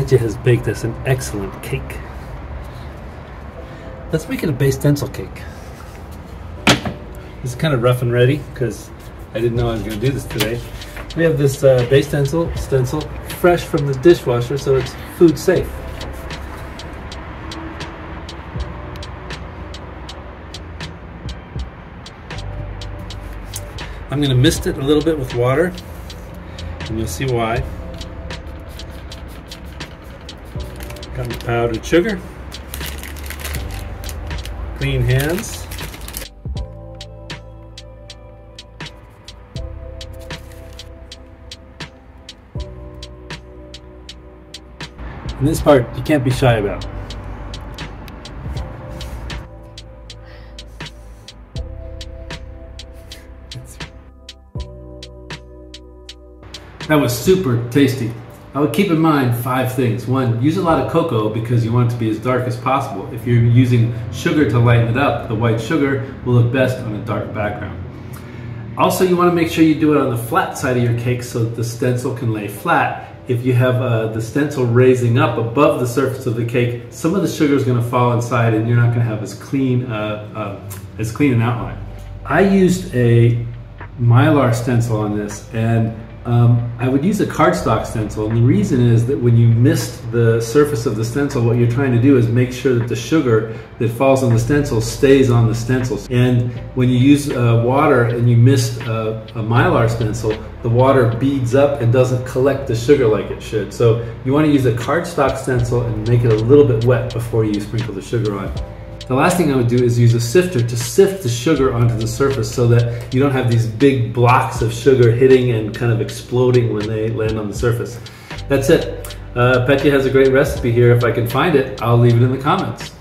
Petya has baked us an excellent cake. Let's make it a base stencil cake. This is kind of rough and ready because I didn't know I was going to do this today. We have this base stencil, fresh from the dishwasher, so it's food safe. I'm going to mist it a little bit with water, and you'll see why. Got my powdered sugar, clean hands, and this part you can't be shy about. That was super tasty. I would keep in mind 5 things. 1, use a lot of cocoa because you want it to be as dark as possible. If you're using sugar to lighten it up, the white sugar will look best on a dark background. Also, you want to make sure you do it on the flat side of your cake so that the stencil can lay flat. If you have the stencil raising up above the surface of the cake, some of the sugar is going to fall inside and you're not going to have as clean an outline. I used a Mylar stencil on this, and I would use a cardstock stencil, and the reason is that when you mist the surface of the stencil, what you're trying to do is make sure that the sugar that falls on the stencil stays on the stencil. And when you use water and you mist a Mylar stencil, the water beads up and doesn't collect the sugar like it should. So you want to use a cardstock stencil and make it a little bit wet before you sprinkle the sugar on. The last thing I would do is use a sifter to sift the sugar onto the surface so that you don't have these big blocks of sugar hitting and kind of exploding when they land on the surface. That's it. Petya has a great recipe here. If I can find it, I'll leave it in the comments.